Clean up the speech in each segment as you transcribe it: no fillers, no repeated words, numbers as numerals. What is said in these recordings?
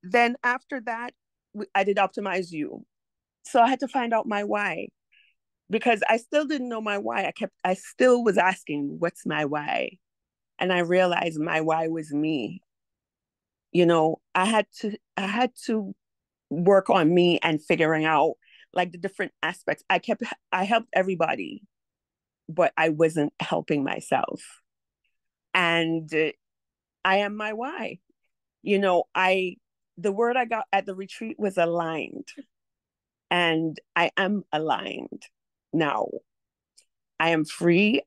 then after that, I did Optimize You. So I had to find out my why because I still didn't know my why. I still was asking, what's my why? And I realized my why was me. I had to work on me and figuring out like the different aspects. I helped everybody, but I wasn't helping myself. And I am my why. The word I got at the retreat was aligned, and I am aligned now. I am free.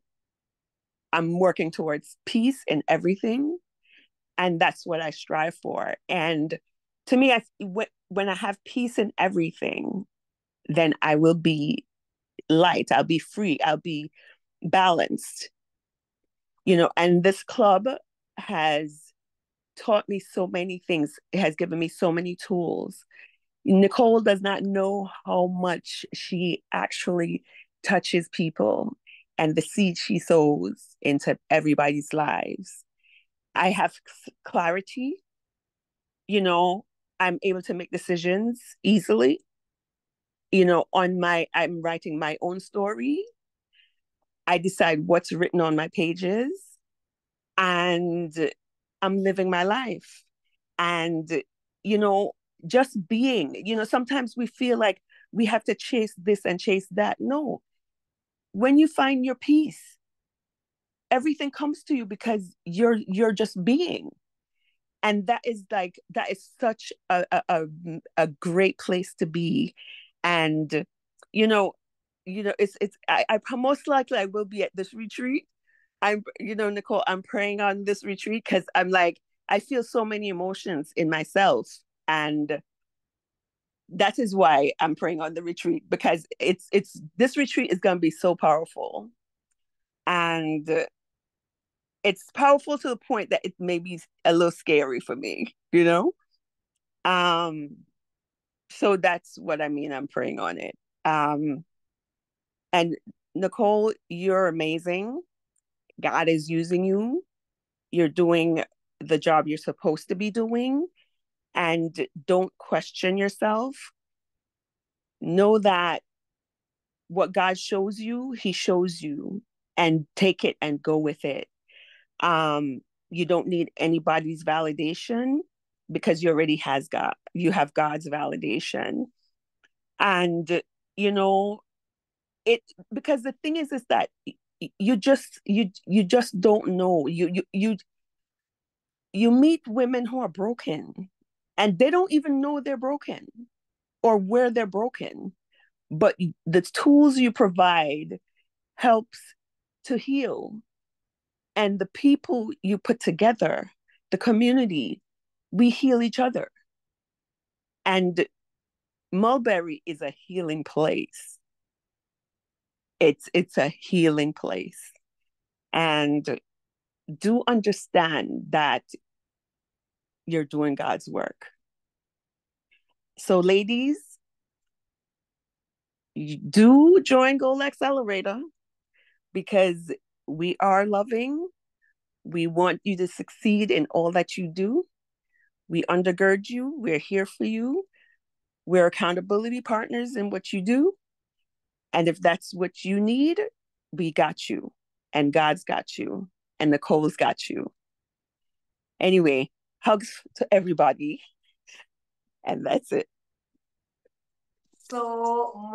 I'm working towards peace in everything, and that's what I strive for. And to me, when I have peace in everything, then I will be light. I'll be free. I'll be balanced. And this club has taught me so many things. It has given me so many tools. Nicole does not know how much she actually touches people and the seed she sows into everybody's lives. I have clarity, you know, I'm able to make decisions easily. I'm writing my own story. I decide what's written on my pages and I'm living my life. And, you know, just being, sometimes we feel like we have to chase this and chase that. No, when you find your peace, everything comes to you because you're just being. And that is such a great place to be. And, you know, I most likely I will be at this retreat. Nicole, I'm praying on this retreat because I'm like, I feel so many emotions in myself. And that is why I'm praying on the retreat because it's this retreat is going to be so powerful. And it's powerful to the point that it may be a little scary for me. Um, so that's what I mean. I'm praying on it. Um, and Nicole, you're amazing. God is using you. You're doing the job you're supposed to be doing. And don't question yourself. Know that what God shows you, He shows you, and take it and go with it. Um, you don't need anybody's validation because you already has God. You have God's validation, and you know it because the thing is that you just don't know. You meet women who are broken, and they don't even know they're broken or where they're broken. But the tools you provide helps to heal, and the people you put together, the community, we heal each other. And Mulberry is a healing place. It's a healing place. And do understand that you're doing God's work. So ladies, do join Goal Accelerator because we are loving. We want you to succeed in all that you do. We undergird you. We're here for you. We're accountability partners in what you do. And if that's what you need, we got you. And God's got you. And Nicole's got you. Anyway, hugs to everybody. And that's it. So